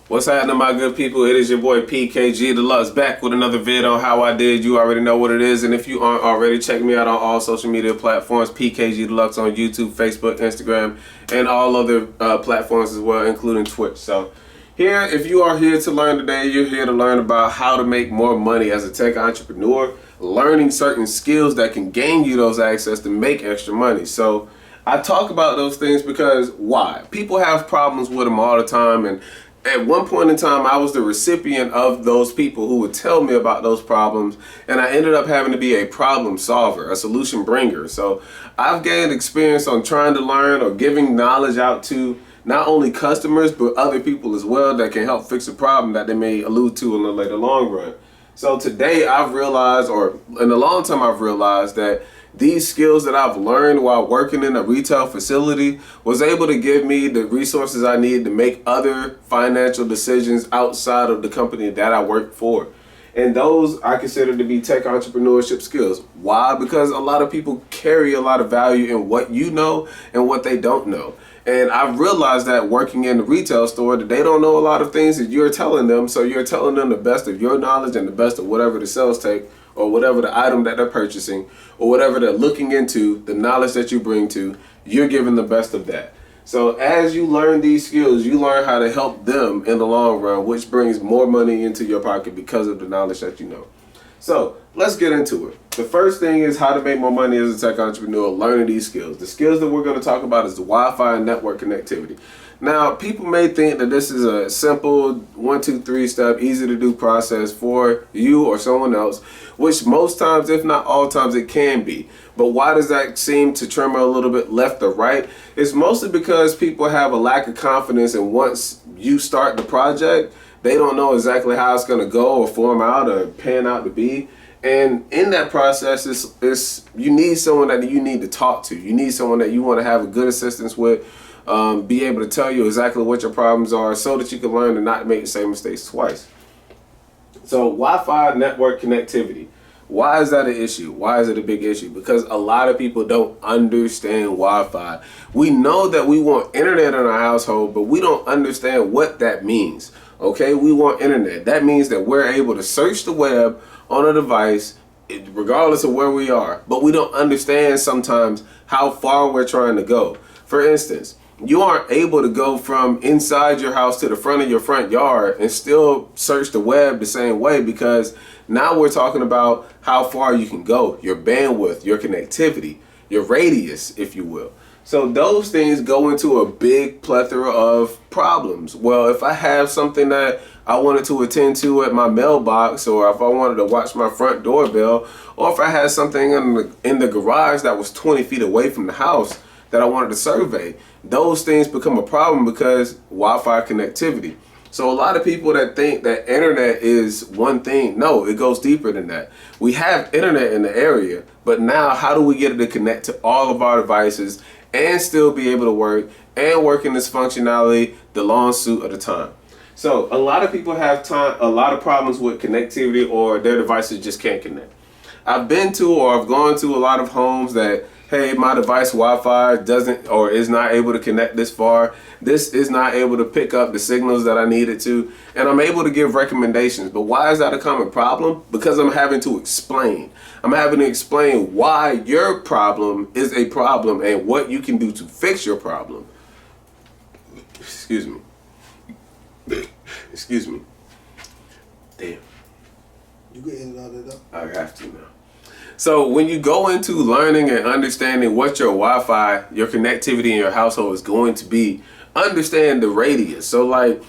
What's happening, my good people? It is your boy PKG Deluxe back with another vid on how I did. You already know what it is, and if you aren't already, check me out on all social media platforms. PKG Deluxe on YouTube, Facebook, Instagram, and all other platforms as well, including Twitch. So here, if you are here to learn today, you're here to learn about how to make more money as a tech entrepreneur, learning certain skills that can gain you those access to make extra money. So I talk about those things because why? People have problems with them all the time, and at one point in time, I was the recipient of those people who would tell me about those problems, and I ended up having to be a problem solver, a solution bringer. So I've gained experience on trying to learn or giving knowledge out to not only customers, but other people as well that can help fix a problem that they may allude to in the later long run. So today I've realized, or in a long time I've realized, that these skills that I've learned while working in a retail facility was able to give me the resources I need to make other financial decisions outside of the company that I work for. And those I consider to be tech entrepreneurship skills. Why? Because a lot of people carry a lot of value in what you know and what they don't know. And I've realized that working in the retail store that they don't know a lot of things that you're telling them. So you're telling them the best of your knowledge and the best of whatever the sales take, or whatever the item that they're purchasing, or whatever they're looking into, the knowledge that you bring to, you're giving the best of that. So as you learn these skills, you learn how to help them in the long run, which brings more money into your pocket because of the knowledge that you know. So let's get into it. The first thing is how to make more money as a tech entrepreneur, learning these skills. The skills that we're going to talk about is the Wi-Fi and network connectivity. Now, people may think that this is a simple 1, 2, 3 step, easy to do process for you or someone else, which most times, if not all times, it can be. But why does that seem to tremor a little bit left or right? It's mostly because people have a lack of confidence, and once you start the project, they don't know exactly how it's going to go or form out or pan out to be. And in that process, it's you need someone that you need to talk to. You need someone that you want to have a good assistance with. Be able to tell you exactly what your problems are so that you can learn to not make the same mistakes twice. So Wi-Fi network connectivity. Why is that an issue? Why is it a big issue? Because a lot of people don't understand Wi-Fi. We know that we want internet in our household, but we don't understand what that means. Okay, we want internet. That means that we're able to search the web on a device regardless of where we are, but we don't understand sometimes how far we're trying to go. For instance, you aren't able to go from inside your house to the front of your front yard and still search the web the same way, because now we're talking about how far you can go, your bandwidth, your connectivity, your radius, if you will. So those things go into a big plethora of problems. Well, if I have something that I wanted to attend to at my mailbox, or if I wanted to watch my front doorbell, or if I had something in the garage that was 20 feet away from the house that I wanted to survey, those things become a problem because Wi-Fi connectivity. So a lot of people that think that internet is one thing, no, it goes deeper than that. We have internet in the area, but now how do we get it to connect to all of our devices and still be able to work and work in this functionality the long suit of the time? So a lot of people have a lot of problems with connectivity, or their devices just can't connect. I've been to, or I've gone to a lot of homes that, hey, my device Wi-Fi doesn't or is not able to connect this far. This is not able to pick up the signals that I needed to. And I'm able to give recommendations. But why is that a common problem? Because I'm having to explain. I'm having to explain why your problem is a problem and what you can do to fix your problem. Excuse me. Excuse me. Damn. You can edit all that up. I have to now. So when you go into learning and understanding what your Wi-Fi, your connectivity in your household is going to be, understand the radius. So like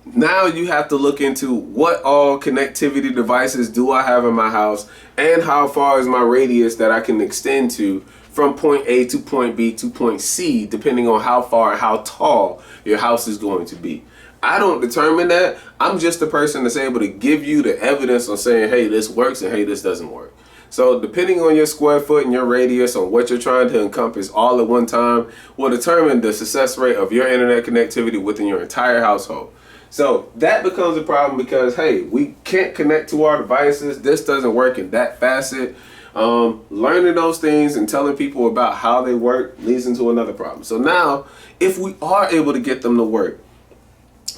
now you have to look into what all connectivity devices do I have in my house, and how far is my radius that I can extend to from point A to point B to point C, depending on how far and how tall your house is going to be. I don't determine that. I'm just the person that's able to give you the evidence on saying, hey, this works and hey, this doesn't work. So depending on your square foot and your radius on what you're trying to encompass all at one time will determine the success rate of your internet connectivity within your entire household. So that becomes a problem because, hey, we can't connect to our devices. This doesn't work in that facet. Learning those things and telling people about how they work leads into another problem. So now, if we are able to get them to work,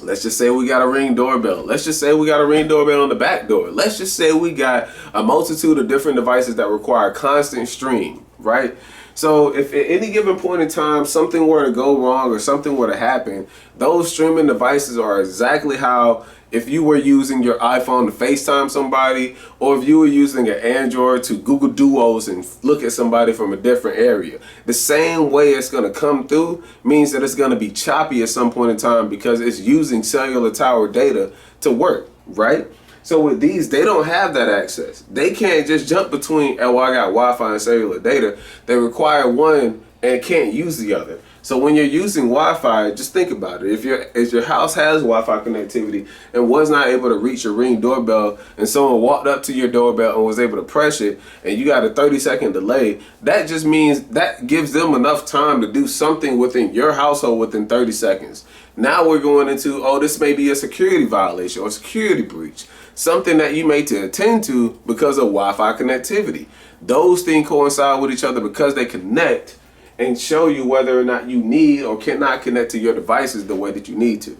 Let's just say we got a Ring doorbell. Let's just say we got a Ring doorbell on the back door. Let's just say we got a multitude of different devices that require constant stream, right? So if at any given point in time something were to go wrong or something were to happen, those streaming devices are exactly how if you were using your iPhone to FaceTime somebody, or if you were using an Android to Google Duos and look at somebody from a different area. The same way it's going to come through means that it's going to be choppy at some point in time because it's using cellular tower data to work, right? So with these, they don't have that access. They can't just jump between, oh, I got Wi-Fi and cellular data. They require one and can't use the other. So when you're using Wi-Fi, just think about it. If your house has Wi-Fi connectivity and was not able to reach your Ring doorbell, and someone walked up to your doorbell and was able to press it, and you got a 30-second delay, that just means that gives them enough time to do something within your household within 30 seconds. Now we're going into, oh, this may be a security violation or security breach, something that you may to attend to because of Wi-Fi connectivity. Those things coincide with each other because they connect and show you whether or not you need or cannot connect to your devices the way that you need to.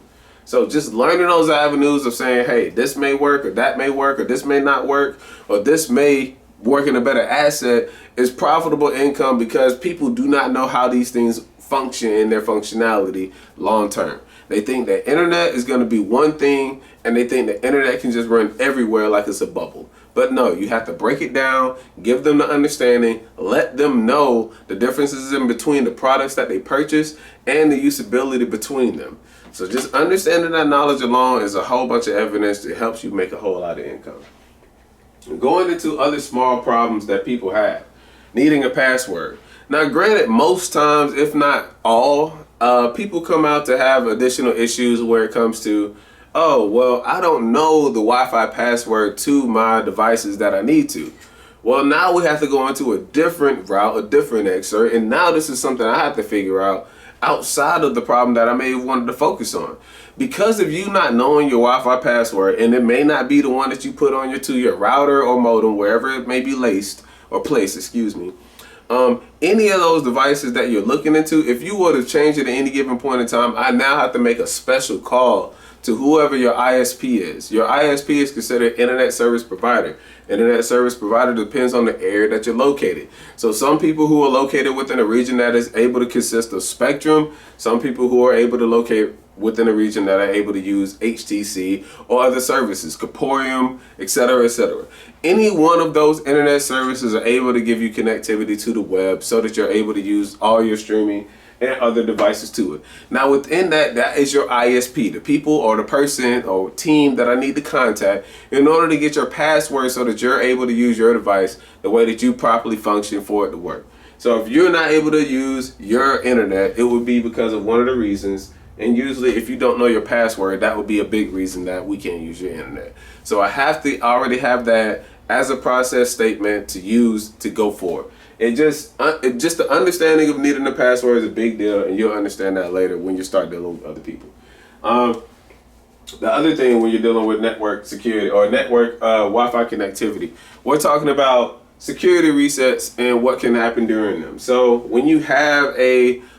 So just learning those avenues of saying, hey, this may work or that may work or this may not work or this may work in a better asset is profitable income because people do not know how these things function in their functionality long term. They think that internet is going to be one thing and they think that internet can just run everywhere like it's a bubble. But no, you have to break it down, give them the understanding, let them know the differences in between the products that they purchase and the usability between them. So just understanding that knowledge alone is a whole bunch of evidence that helps you make a whole lot of income. Going into other small problems that people have, needing a password. Now granted, most times, if not all, people come out to have additional issues where it comes to, oh, well, I don't know the Wi-Fi password to my devices that I need to. Well, now we have to go into a different route, a different excerpt, and now this is something I have to figure out outside of the problem that I may have wanted to focus on. Because of you not knowing your Wi-Fi password, and it may not be the one that you put on your router or modem, wherever it may be placed, any of those devices that you're looking into, if you were to change it at any given point in time, I now have to make a special call to whoever your ISP is. Your ISP is considered Internet Service Provider. Internet Service Provider depends on the area that you're located. So some people who are located within a region that is able to consist of Spectrum, some people who are able to locate within a region that are able to use HTC or other services, Caporium, etc., etc. Any one of those internet services are able to give you connectivity to the web so that you're able to use all your streaming and other devices to it. Now within that, that is your ISP, the people or the person or team that I need to contact in order to get your password so that you're able to use your device the way that you properly function for it to work. So if you're not able to use your internet, it would be because of one of the reasons. And usually if you don't know your password, that would be a big reason that we can't use your internet. So I have to already have that as a process statement to use to go forward. It just the understanding of needing a password is a big deal, and you'll understand that later when you start dealing with other people. The other thing when you're dealing with network security or network Wi-Fi connectivity, we're talking about security resets and what can happen during them. So when you have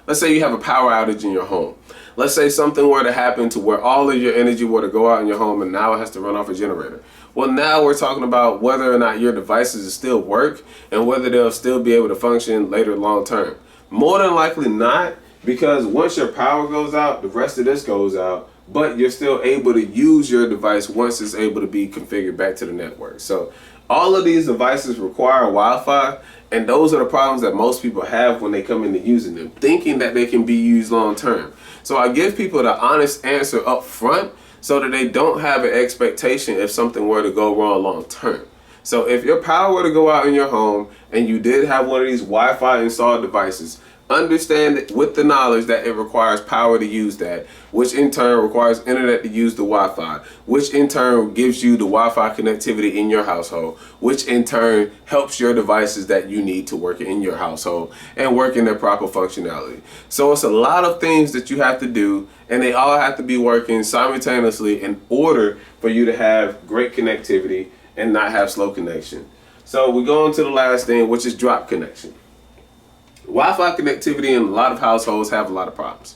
let's say you have a power outage in your home. Let's say something were to happen to where all of your energy were to go out in your home and now it has to run off a generator. Well, now we're talking about whether or not your devices still work and whether they'll still be able to function later long term. More than likely not, because once your power goes out, the rest of this goes out, but you're still able to use your device once it's able to be configured back to the network. So all of these devices require Wi-Fi, and those are the problems that most people have when they come into using them, thinking that they can be used long term. So I give people the honest answer up front so that they don't have an expectation if something were to go wrong long term. So if your power were to go out in your home and you did have one of these Wi-Fi installed devices, understand it with the knowledge that it requires power to use that, which in turn requires internet to use the Wi-Fi, which in turn gives you the Wi-Fi connectivity in your household, which in turn helps your devices that you need to work in your household and work in their proper functionality. So it's a lot of things that you have to do, and they all have to be working simultaneously in order for you to have great connectivity and not have slow connection. So we go on to the last thing, which is drop connection. Wi-Fi connectivity in a lot of households have a lot of problems.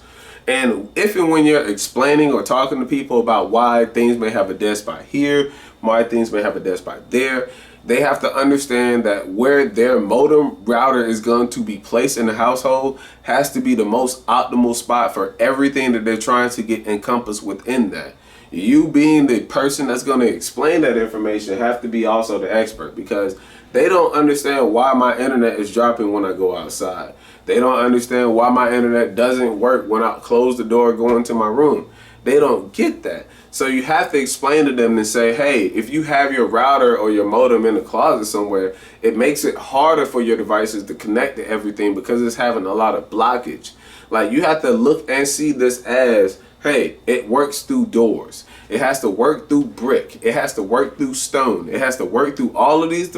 And if and when you're explaining or talking to people about why things may have a dead spot here, why things may have a dead spot there, they have to understand that where their modem router is going to be placed in the household has to be the most optimal spot for everything that they're trying to get encompassed within that. You being the person that's going to explain that information have to be also the expert, because they don't understand why my internet is dropping when I go outside. They don't understand why my internet doesn't work when I close the door going to my room. They don't get that. So you have to explain to them and say, hey, if you have your router or your modem in the closet somewhere, it makes it harder for your devices to connect to everything because it's having a lot of blockage. Like, you have to look and see this as, hey, it works through doors. It has to work through brick. It has to work through stone. It has to work through all of these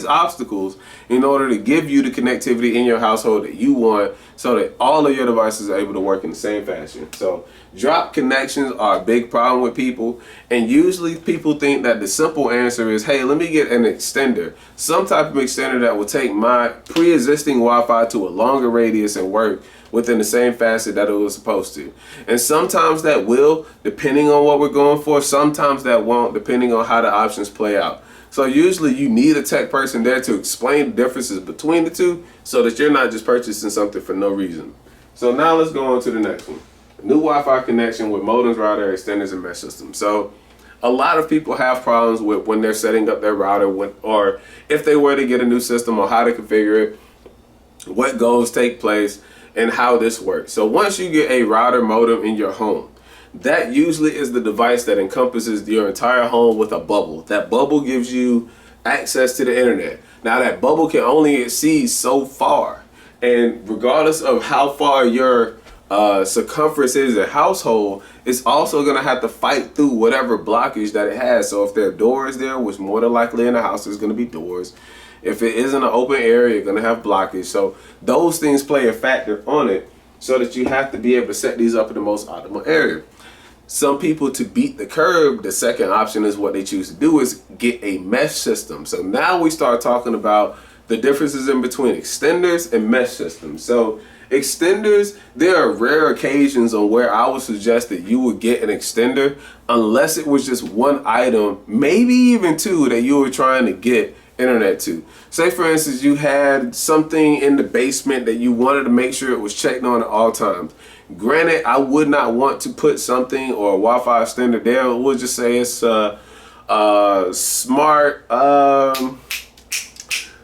obstacles in order to give you the connectivity in your household that you want, so that all of your devices are able to work in the same fashion. So drop connections are a big problem with people, and usually people think that the simple answer is, hey, let me get an extender, some type of extender that will take my pre-existing Wi-Fi to a longer radius and work within the same facet that it was supposed to. And sometimes that will, depending on what we're going for. Sometimes that won't, depending on how the options play out. So usually you need a tech person there to explain the differences between the two, so that you're not just purchasing something for no reason. So now let's go on to the next one. New Wi-Fi connection with modems, router, extenders, and mesh systems. So a lot of people have problems with when they're setting up their router, or if they were to get a new system, or how to configure it, what goals take place, and how this works. So once you get a router modem in your home, that usually is the device that encompasses your entire home with a bubble. That bubble gives you access to the internet. Now, that bubble can only exceed so far, and regardless of how far your circumference is a household, it's also going to have to fight through whatever blockage that it has. So if there are doors there, which more than likely in the house there's going to be doors. If it isn't an open area, you're going to have blockage. So those things play a factor on it, so that you have to be able to set these up in the most optimal area. Some people, to beat the curve, the second option is what they choose to do is get a mesh system. So now we start talking about the differences in between extenders and mesh systems. So extenders, there are rare occasions on where I would suggest that you would get an extender, unless it was just one item, maybe even two, that you were trying to get internet to. Say for instance, you had something in the basement that you wanted to make sure it was checked on at all times. Granted, I would not want to put something or a Wi-Fi extender there. We'll just say it's smart,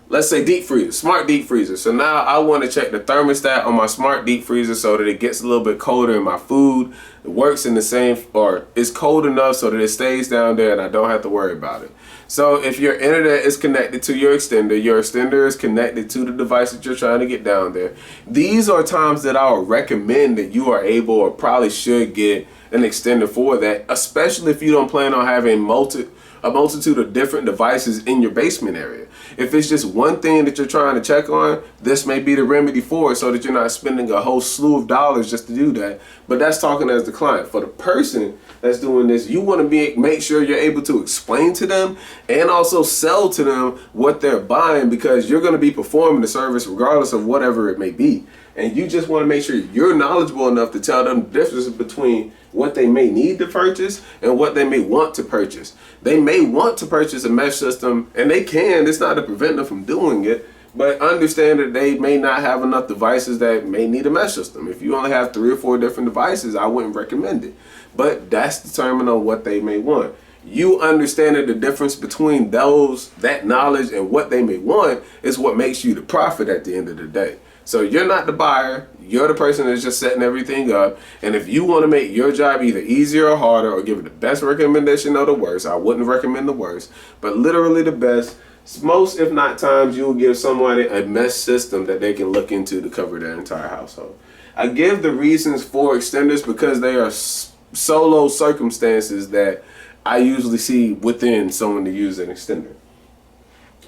let's say deep freezer, smart deep freezer. So now I want to check the thermostat on my smart deep freezer so that it gets a little bit colder in my food. It works in the same, or it's cold enough so that it stays down there and I don't have to worry about it. So if your internet is connected to your extender is connected to the device that you're trying to get down there, these are times that I would recommend that you are able, or probably should, get an extender for that, especially if you don't plan on having a multitude of different devices in your basement area. If it's just one thing that you're trying to check on, this may be the remedy for it, so that you're not spending a whole slew of dollars just to do that. But that's talking as the client. For the person that's doing this, you want to make sure you're able to explain to them and also sell to them what they're buying, because you're going to be performing the service regardless of whatever it may be. And you just want to make sure you're knowledgeable enough to tell them the difference between what they may need to purchase and what they may want to purchase. They may want to purchase a mesh system, and they can. It's not to prevent them from doing it, but understand that they may not have enough devices that may need a mesh system. If you only have 3 or 4 different devices, I wouldn't recommend it. But that's determined on what they may want. You understanding the difference between that knowledge and what they may want is what makes you the profit at the end of the day. So you're not the buyer, you're the person that's just setting everything up. And if you want to make your job either easier or harder, or give it the best recommendation or the worst, I wouldn't recommend the worst, but literally the best, most if not times, you will give somebody a mesh system that they can look into to cover their entire household. I give the reasons for extenders because they are solo circumstances that I usually see within someone to use an extender.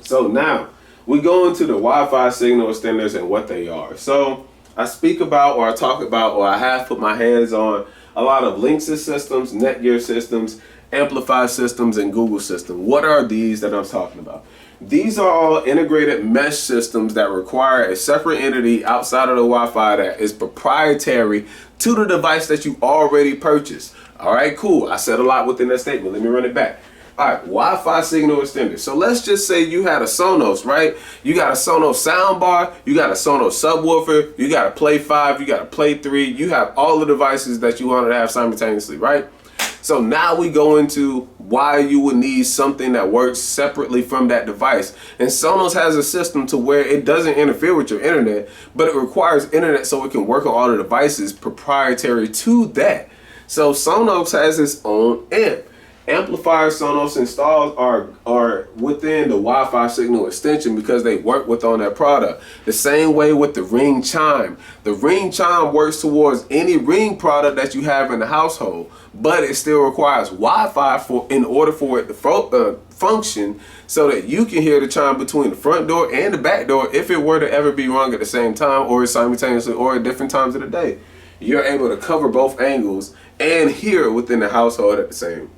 So now we go into the Wi-Fi signal extenders and what they are. So I speak about, or I talk about, or I have put my hands on a lot of Linksys systems, Netgear systems, Amplify systems, and Google systems. What are these that I'm talking about? These are all integrated mesh systems that require a separate entity outside of the Wi-Fi that is proprietary to the device that you already purchased. All right, cool. I said a lot within that statement. Let me run it back. All right, Wi-Fi signal extender. So let's just say you had a Sonos, right? You got a Sonos soundbar, you got a Sonos subwoofer, you got a Play 5, you got a Play 3, you have all the devices that you wanted to have simultaneously, right? So now we go into why you would need something that works separately from that device. And Sonos has a system to where it doesn't interfere with your internet, but it requires internet so it can work on all the devices proprietary to that. So Sonos has its own amp. Amplifier Sonos installs are within the Wi-Fi signal extension because they work with on that product. The same way with the Ring Chime. The Ring Chime works towards any Ring product that you have in the household, but it still requires Wi-Fi in order for it to function, so that you can hear the chime between the front door and the back door if it were to ever be rung at the same time or simultaneously or at different times of the day. You're able to cover both angles and hear it within the household at the same.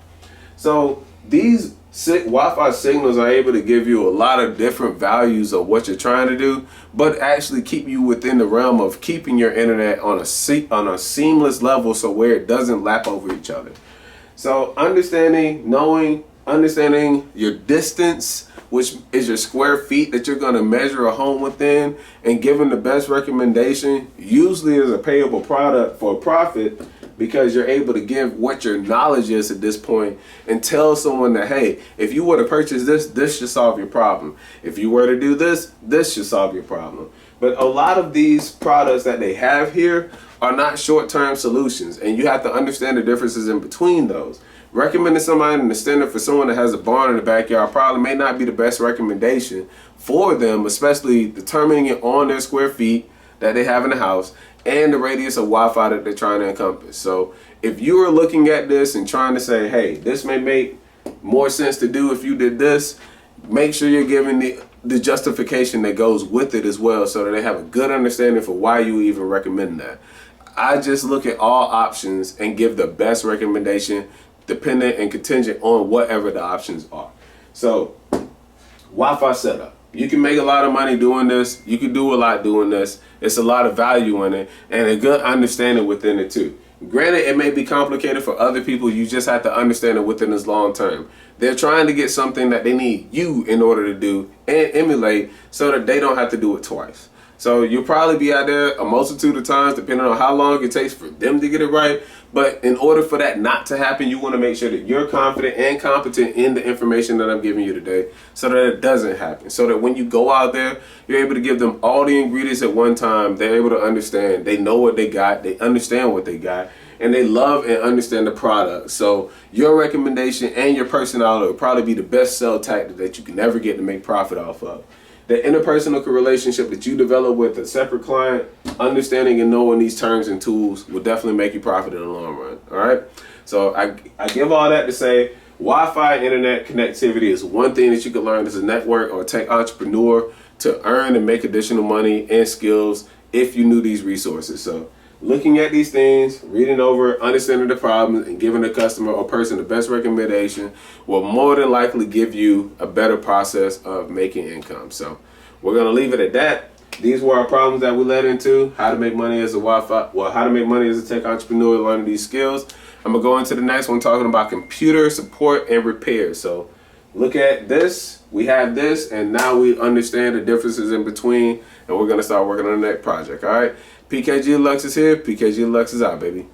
So these Wi-Fi signals are able to give you a lot of different values of what you're trying to do, but actually keep you within the realm of keeping your internet on a seamless level, so where it doesn't lap over each other. So understanding your distance, which is your square feet that you're going to measure a home within, and giving the best recommendation usually is a payable product for a profit, because you're able to give what your knowledge is at this point and tell someone that, hey, if you were to purchase this, this should solve your problem. If you were to do this, this should solve your problem. But a lot of these products that they have here are not short-term solutions, and you have to understand the differences in between those. Recommending somebody an extender for someone that has a barn in the backyard probably may not be the best recommendation for them, especially determining it on their square feet that they have in the house and the radius of Wi-Fi that they're trying to encompass. So if you are looking at this and trying to say, hey, this may make more sense to do if you did this, make sure you're giving the justification that goes with it as well, so that they have a good understanding for why you even recommend that. I just look at all options and give the best recommendation dependent and contingent on whatever the options are. So Wi-Fi setup. You can make a lot of money doing this. You can do a lot doing this. It's a lot of value in it and a good understanding within it too. Granted, it may be complicated for other people. You just have to understand it within this long term. They're trying to get something that they need you in order to do and emulate, so that they don't have to do it twice. So you'll probably be out there a multitude of times, depending on how long it takes for them to get it right. But in order for that not to happen, you want to make sure that you're confident and competent in the information that I'm giving you today, so that it doesn't happen. So that when you go out there, you're able to give them all the ingredients at one time. They're able to understand. They know what they got. They understand what they got. And they love and understand the product. So your recommendation and your personality will probably be the best sell tactic that you can ever get to make profit off of. The interpersonal relationship that you develop with a separate client, understanding and knowing these terms and tools will definitely make you profit in the long run. All right. So I give all that to say Wi-Fi internet connectivity is one thing that you can learn as a network or tech entrepreneur to earn and make additional money and skills if you knew these resources. So looking at these things, reading over, understanding the problems, and giving the customer or person the best recommendation will more than likely give you a better process of making income. So we're going to leave it at that. These were our problems that we led into. How to make money as a how to make money as a tech entrepreneur, learning these skills. I'm going to go into the next one talking about computer support and repair. So look at this. We have this, and now we understand the differences in between, and we're going to start working on the next project. All right. PKG Deluxe is here. PKG Deluxe is out, baby.